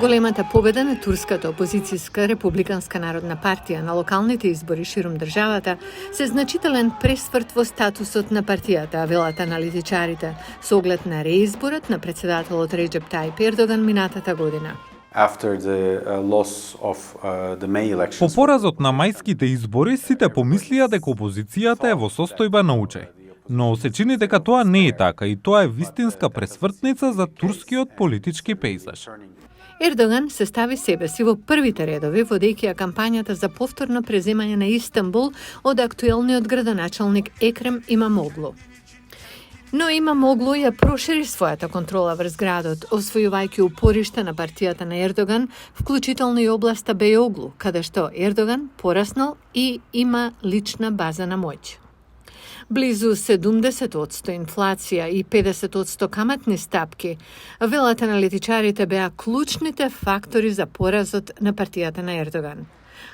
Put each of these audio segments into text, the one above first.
Големата победа на турската опозицијска Републиканска народна партија на локалните избори ширум државата се значителен пресврт во статусот на партијата, велат аналитичарите, со оглед на реизборот на председателот Реџеп Тајип Ердоган минатата година. По поразот на мајските избори, сите помислија дека опозицијата е во состојба на учеј. Но се чини дека тоа не е така и тоа е вистинска пресвртница за турскиот политички пејзаж. Ердоган се стави себе си во првите редови, водејќи ја кампањата за повторно преземање на Истанбул од актуелниот градоначалник Екрем Имамоглу. Но Имамоглу ја прошири својата контрола врз градот, освојувајќи упоришта на партијата на Ердоган, вклучително и областа Бејоглу, каде што Ердоган пораснал и има лична база на моќ. Близу 70% инфлација и 50% каматни стапки, велат аналитичарите, беа клучните фактори за поразот на партијата на Ердоган.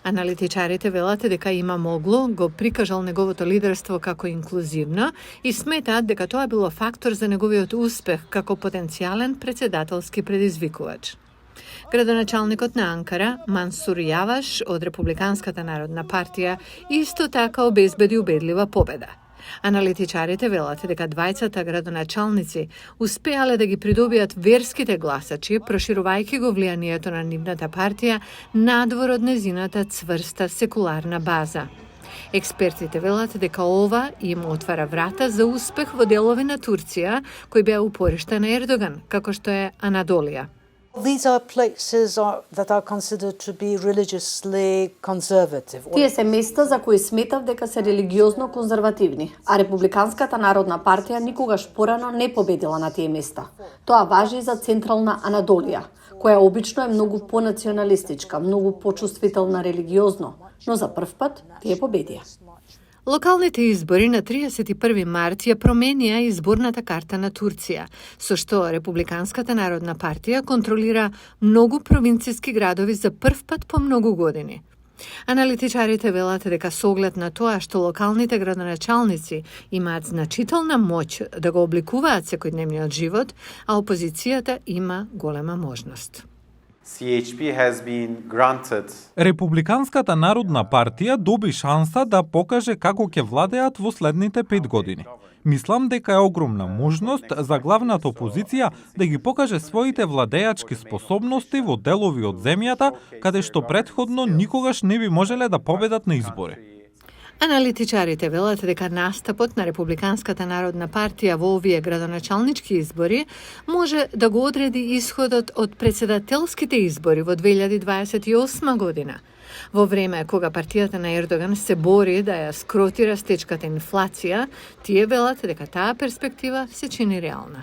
Аналитичарите велат дека Имамоглу го прикажал неговото лидерство како инклузивно и сметаат дека тоа било фактор за неговиот успех како потенцијален председателски предизвикувач. Градоначалникот на Анкара, Мансур Јаваш од Републиканската народна партија, исто така обезбеди убедлива победа. Аналитичарите велат дека двајцата градоначалници успеале да ги придобијат верските гласачи, проширувајќи го влијанието на нивната партија надвор од незината цврста секуларна база. Експертите велат дека ова им отвара врата за успех во делови на Турција кои беа упоришта на Ердоган, како што е Анадолија. These are places that are considered to be religiously conservative. Тие се места за кои сметав дека се религиозно конзервативни, а Републиканската народна партија никогаш порано не победила на тие места. Тоа важи за Централна Анадолија, која обично е многу понационалистичка, многу почувствителна религиозно, но за прв пат тие победија. Локалните избори на 31 март ја променија изборната карта на Турција, со што Републиканската народна партија контролира многу провинцијски градови за прв пат по многу години. Аналитичарите велат дека со оглед на тоа што локалните градоначалници имаат значителна моќ да го обликуваат секојдневниот живот, а опозицијата има голема можност. Републиканската народна партија доби шанса да покаже како ќе владеат во следните 5 години. Мислам дека е огромна можност за главната опозиција да ги покаже своите владеачки способности во делови од земјата, каде што претходно никогаш не би можеле да победат на избори. Аналитичарите велат дека настапот на Републиканската народна партија во овие градоначалнички избори може да го одреди исходот од председателските избори во 2028 година. Во време кога партијата на Ердоган се бори да ја скроти растечката инфлација, тие велат дека таа перспектива се чини реална.